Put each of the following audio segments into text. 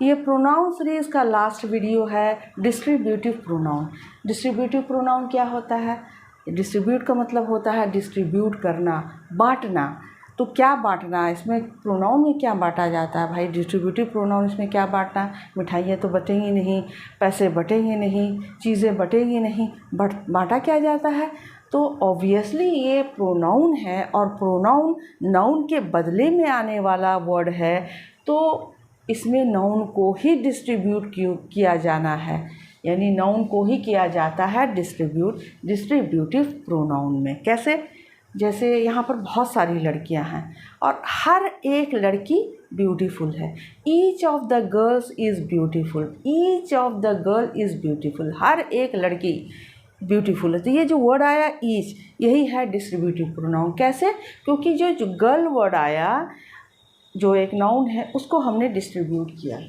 ये pronoun series का last video है डिस्ट्रीब्यूटिव प्रोनाउन। डिस्ट्रीब्यूटिव प्रोनाउन क्या होता है? डिस्ट्रीब्यूट का मतलब होता है डिस्ट्रीब्यूट करना, बांटना। तो क्या बांटना, इसमें प्रोनाउन में क्या बांटा जाता है भाई? डिस्ट्रीब्यूटिव प्रोनाउन इसमें क्या बांटना? मिठाइयाँ तो बटेंगी नहीं, पैसे बटेंगे नहीं, चीज़ें बटेंगी नहीं, बांटा क्या जाता है? तो ऑब्वियसली ये प्रोनाउन है और प्रोनाउन नाउन के बदले में आने वाला वर्ड है, तो इसमें नाउन को ही डिस्ट्रीब्यूट किया जाना है, यानी नाउन को ही किया जाता है डिस्ट्रीब्यूटिव प्रोनाउन में। कैसे? जैसे यहाँ पर बहुत सारी लड़कियाँ हैं और हर एक लड़की ब्यूटीफुल है। Each of the girls is beautiful, each of the girl is beautiful, हर एक लड़की ब्यूटीफुल है। तो ये जो वर्ड आया ईच, यही है डिस्ट्रीब्यूटिव प्रोनाउन। कैसे? क्योंकि जो गर्ल वर्ड आया, जो एक नाउन है, उसको हमने डिस्ट्रीब्यूट किया।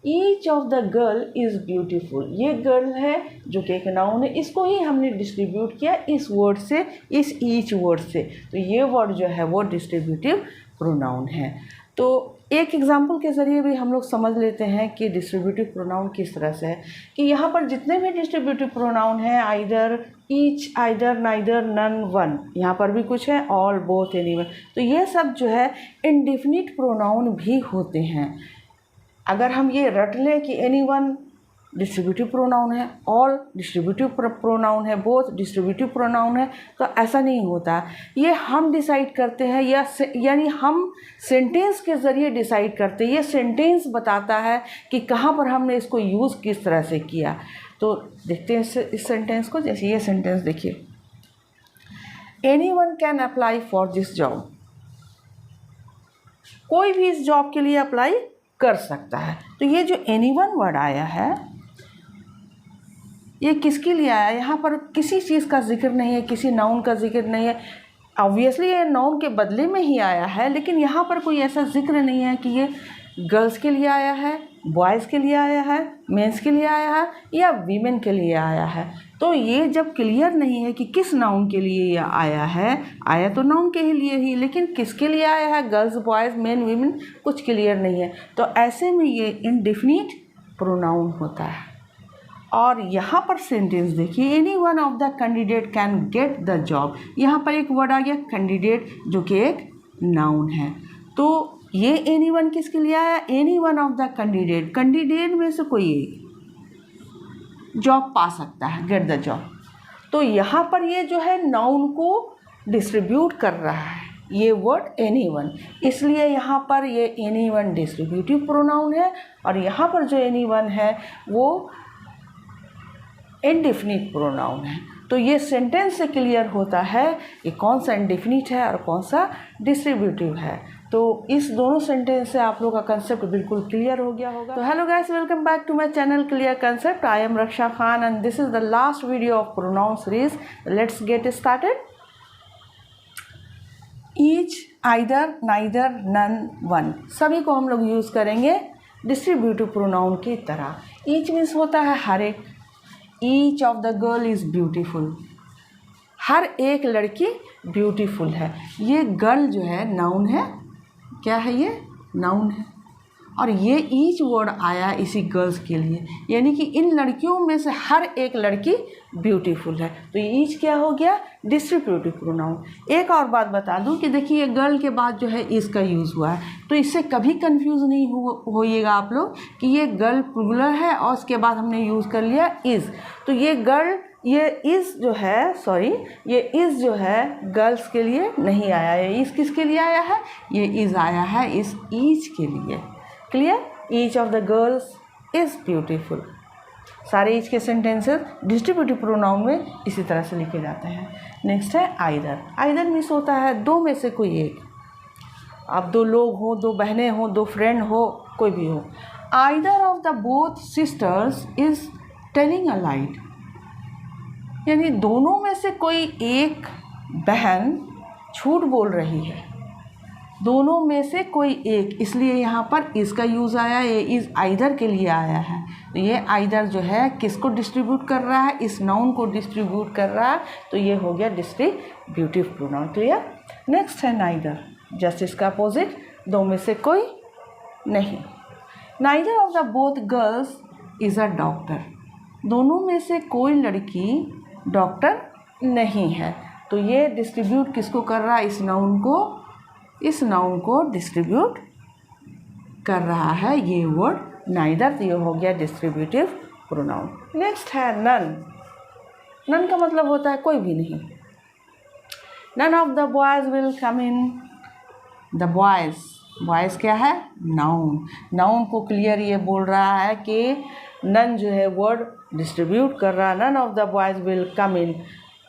Each of the girl is beautiful, ये गर्ल है जो कि एक नाउन है, इसको ही हमने डिस्ट्रीब्यूट किया इस वर्ड से, इस ईच वर्ड से। तो ये वर्ड जो है वो डिस्ट्रीब्यूटिव प्रोनाउन है। तो एक एग्जाम्पल के ज़रिए भी हम लोग समझ लेते हैं कि डिस्ट्रीब्यूटिव प्रोनाउन किस तरह से है। कि यहाँ पर जितने भी डिस्ट्रीब्यूटिव प्रोनाउन हैं, either, each, either, neither, none, one, यहाँ पर भी कुछ है, ऑल, बोथ, एनीवन, तो ये सब जो है इंडेफिनिट प्रोनाउन भी होते हैं। अगर हम ये रट लें कि एनीवन डिस्ट्रीब्यूटिव प्रोनाउन है, ऑल डिस्ट्रीब्यूटिव प्रोनाउन है, बोथ डिस्ट्रीब्यूटिव प्रोनाउन है, तो ऐसा नहीं होता। ये हम डिसाइड करते हैं, यानी हम सेंटेंस के ज़रिए डिसाइड करते हैं। ये सेंटेंस बताता है कि कहाँ पर हमने इसको यूज़ किस तरह से किया। तो देखते हैं इस सेंटेंस को। जैसे ये सेंटेंस देखिए, anyone can apply for this job, कोई भी इस जॉब के लिए अप्लाई कर सकता है। तो ये जो एनीवन वर्ड आया है, ये किसके लिए आया? यहाँ पर किसी चीज़ का जिक्र नहीं है, किसी नाउन का जिक्र नहीं है। ऑब्वियसली ये नाउन के बदले में ही आया है, लेकिन यहाँ पर कोई ऐसा जिक्र नहीं है कि ये गर्ल्स के लिए आया है, बॉयज़ के लिए आया है, मेंस के लिए आया है या वीमेन के लिए आया है। तो ये जब क्लियर नहीं है कि किस नाउन के लिए ये आया है, आया तो नाउन के ही लिए ही, लेकिन किसके लिए आया है, गर्ल्स, बॉयज़, मेन, वीमेन, कुछ क्लियर नहीं है। तो ऐसे में ये इंडेफिनिट प्रोनाउन होता है। और यहाँ पर सेंटेंस देखिए, any one of the candidate can get the job. यहाँ पर एक वर्ड आ गया कैंडिडेट, जो कि एक नाउन है। तो ये एनी वन किसके लिए आया? Any one of the candidate, candidate में से कोई एक जॉब पा सकता है, गेट द जॉब। तो यहाँ पर ये जो है नाउन को डिस्ट्रीब्यूट कर रहा है, ये वर्ड एनी वन, इसलिए यहाँ पर ये एनी वन डिस्ट्रीब्यूटिव प्रोनाउन है। और यहाँ पर जो एनी वन है वो इंडेफिनिट प्रोनाउन है। तो ये सेंटेंस से क्लियर होता है कि कौन सा इंडेफिनिट है और कौन सा डिस्ट्रीब्यूटिव है। तो इस दोनों सेंटेंस से आप लोग का कंसेप्ट बिल्कुल क्लियर हो गया होगा। तो hello guys, welcome back to my channel clear concept. I am Raksha Khan and this is the last video of pronoun series. Let's get started. Each, either, neither, none, one, सभी को हम लोग यूज़ करेंगे डिस्ट्रीब्यूटिव प्रोनाउन की तरह। Each means होता है हर एक। Each of the girl is beautiful, हर एक लड़की ब्यूटीफुल है। ये गर्ल जो है नाउन है, क्या है? ये नाउन है। और ये ईच वर्ड आया इसी गर्ल्स के लिए, यानी कि इन लड़कियों में से हर एक लड़की ब्यूटीफुल है। तो ईच क्या हो गया? Distributive pronoun. एक और बात बता दूं कि देखिए, ये गर्ल के बाद जो है इज़ का यूज़ हुआ है, तो इससे कभी कंफ्यूज नहीं होइएगा आप लोग कि ये गर्ल प्लूरल है और उसके बाद हमने यूज़ कर लिया इज़। तो ये गर्ल, ये इज़ जो है, सॉरी, ये इज़ जो है गर्ल्स के लिए नहीं आया है। इज़ किसके लिए आया है? ये इज़ आया है इस ईच के लिए। Clear? Each of the girls is beautiful. सारे ईच के सेंटेंसेस डिस्ट्रीब्यूटिव प्रोनाउन में इसी तरह से लिखे जाते हैं। नेक्स्ट है आइदर। आइदर मीन्स होता है दो में से कोई एक। अब दो लोग हो, दो बहनें हो, दो फ्रेंड हो, कोई भी हो। Either of the both sisters is telling a light, यानी दोनों में से कोई एक बहन झूठ बोल रही है। दोनों में से कोई एक, इसलिए यहाँ पर इसका यूज़ आया। ये इज़ आइदर के लिए आया है। तो ये आइदर जो है किसको डिस्ट्रीब्यूट कर रहा है? इस नाउन को डिस्ट्रीब्यूट कर रहा है। तो ये हो गया डिस्ट्रीब्यूटिव प्रोनाउन। क्लियर? नेक्स्ट है नाइदर, जस्ट इसका अपोजिट, दो में से कोई नहीं। Neither of the both girls is a doctor, दोनों में से कोई लड़की डॉक्टर नहीं है। तो ये डिस्ट्रीब्यूट किसको कर रहा है, इस नाउन को डिस्ट्रीब्यूट कर रहा है ये वर्ड नाइदर। तो ये हो गया डिस्ट्रीब्यूटिव प्रोनाउन। नेक्स्ट है नन। नन का मतलब होता है कोई भी नहीं। None of the boys will come in. The boys क्या है, नाउन। नाउन को क्लियर ये बोल रहा है कि नन जो है वर्ड डिस्ट्रीब्यूट कर रहा है। None of the boys will come in,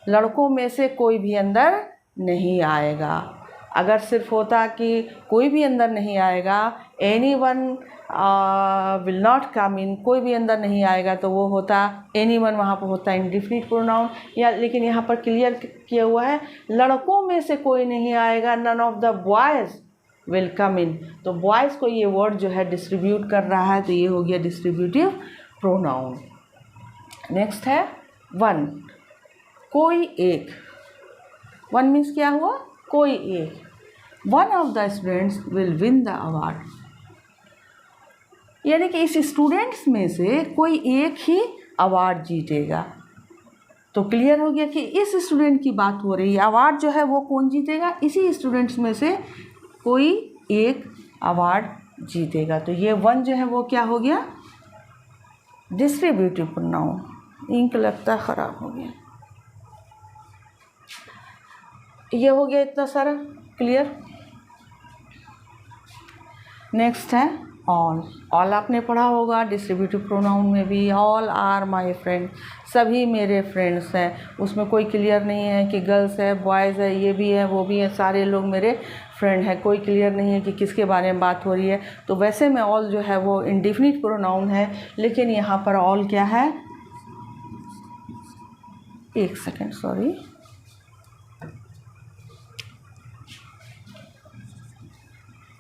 लड़कों में से कोई भी अंदर नहीं आएगा। अगर सिर्फ होता कि कोई भी अंदर नहीं आएगा, anyone will not come in, कोई भी अंदर नहीं आएगा, तो वो होता एनी वन, वहाँ पर होता इंडिफिनिट प्रोनाउन। या लेकिन यहाँ पर क्लियर किया हुआ है लड़कों में से कोई नहीं आएगा। None of the boys will come in, तो बॉयज़ को ये वर्ड जो है डिस्ट्रीब्यूट कर रहा है। तो ये हो गया डिस्ट्रीब्यूटिव प्रोनाउन। नेक्स्ट है वन। कोई एक। वन मीन्स क्या हुआ, कोई एक। One of the students will win the award, यानी कि इस स्टूडेंट्स में से कोई एक ही अवार्ड जीतेगा। तो क्लियर हो गया कि इस स्टूडेंट की बात हो रही है। अवार्ड जो है वो कौन जीतेगा, इसी स्टूडेंट्स में से कोई एक अवार्ड जीतेगा। तो ये वन जो है वो क्या हो गया, डिस्ट्रीब्यूटिव प्रोनाउन। इंक लगता ख़राब हो गया। ये हो गया इतना सारा क्लियर। नेक्स्ट है ऑल। ऑल आपने पढ़ा होगा, डिस्ट्रीब्यूटिव प्रोनाउन में भी ऑल आर माय फ्रेंड, सभी मेरे फ्रेंड्स हैं। उसमें कोई क्लियर नहीं है कि गर्ल्स है, बॉयज़ है, ये भी है, वो भी है, सारे लोग मेरे फ्रेंड हैं। कोई क्लियर नहीं है कि किसके बारे में बात हो रही है। तो वैसे में ऑल जो है वो इंडिफिनिट प्रोनाउन है, लेकिन यहाँ पर ऑल क्या है, एक second sorry,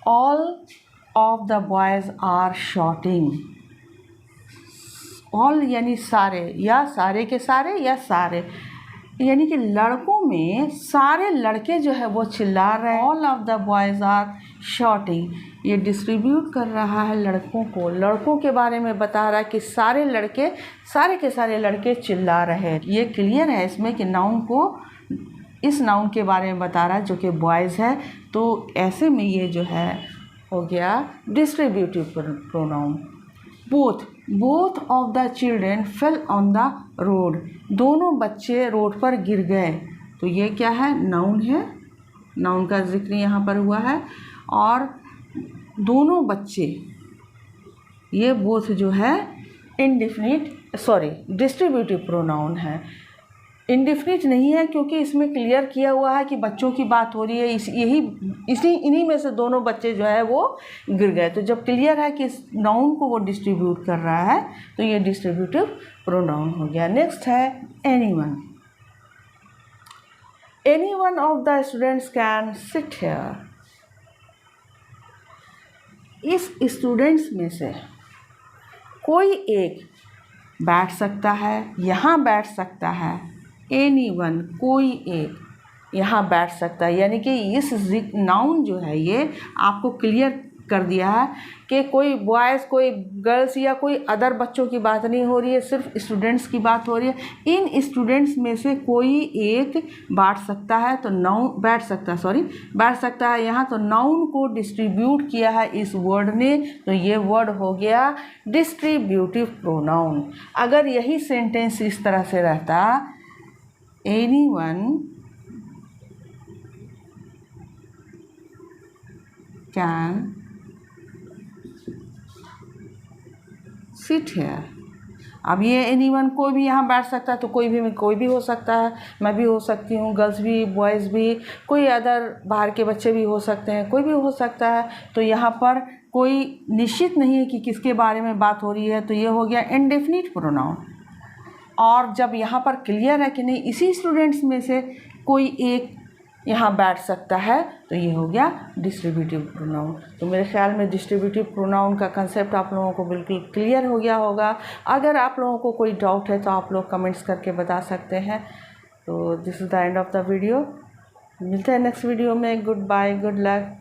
all of the boys are shouting. All यानी सारे, या सारे के सारे, या सारे, यानी कि लड़कों में सारे लड़के जो है वो चिल्ला रहे हैं। All of the boys are shouting, ये डिस्ट्रीब्यूट कर रहा है लड़कों को, लड़कों के बारे में बता रहा है कि सारे लड़के, सारे के सारे लड़के चिल्ला रहे हैं। ये क्लियर है इसमें कि नाउन को, इस नाउन के बारे में बता रहा है जो कि बॉयज़ है। तो ऐसे में ये जो है हो गया distributive pronoun. Both of the children fell on the road, दोनों बच्चे रोड पर गिर गए। तो ये क्या है, नाउन है, नाउन का जिक्र यहाँ पर हुआ है। और दोनों बच्चे, ये बोथ जो है डिस्ट्रीब्यूटिव प्रोनाउन है। इंडिफिनिट नहीं है क्योंकि इसमें क्लियर किया हुआ है कि बच्चों की बात हो रही है। इन्हीं में से दोनों बच्चे जो है वो गिर गए। तो जब क्लियर है कि इस नाउन को वो डिस्ट्रीब्यूट कर रहा है, तो ये डिस्ट्रीब्यूटिव प्रोनाउन हो गया। नेक्स्ट है anyone. Anyone of the students can sit here, इस स्टूडेंट्स में से कोई एक बैठ सकता है, यहाँ बैठ सकता है। एनीवन, कोई एक यहाँ बैठ सकता है, यानी कि इस नाउन जो है ये आपको क्लियर कर दिया है कि कोई बॉयज़, कोई गर्ल्स या कोई अदर बच्चों की बात नहीं हो रही है, सिर्फ स्टूडेंट्स की बात हो रही है। इन स्टूडेंट्स में से कोई एक बैठ सकता है, तो नाउन बैठ सकता है यहाँ। तो नाउन को डिस्ट्रीब्यूट किया है इस वर्ड ने, तो ये वर्ड हो गया डिस्ट्रीब्यूटिव प्रोनाउन। अगर यही सेंटेंस इस तरह से रहता, एनीवन कैन सिट हियर, अब ये एनीवन कोई भी यहाँ बैठ सकता है, तो कोई भी हो सकता है। मैं भी हो सकती हूँ, गर्ल्स भी, बॉयज़ भी, कोई अदर बाहर के बच्चे भी हो सकते हैं, कोई भी हो सकता है। तो यहाँ पर कोई निश्चित नहीं है कि किसके बारे में बात हो रही है, तो ये हो गया इंडेफिनिट प्रोनाउन। और जब यहाँ पर क्लियर है कि नहीं इसी स्टूडेंट्स में से कोई एक यहाँ बैठ सकता है, तो ये हो गया डिस्ट्रीब्यूटिव प्रोनाउन। तो मेरे ख्याल में डिस्ट्रीब्यूटिव प्रोनाउन का कंसेप्ट आप लोगों को बिल्कुल क्लियर हो गया होगा। अगर आप लोगों को कोई डाउट है तो आप लोग कमेंट्स करके बता सकते हैं। तो this is the end of the video. मिलते हैं नेक्स्ट वीडियो में। Goodbye, good luck.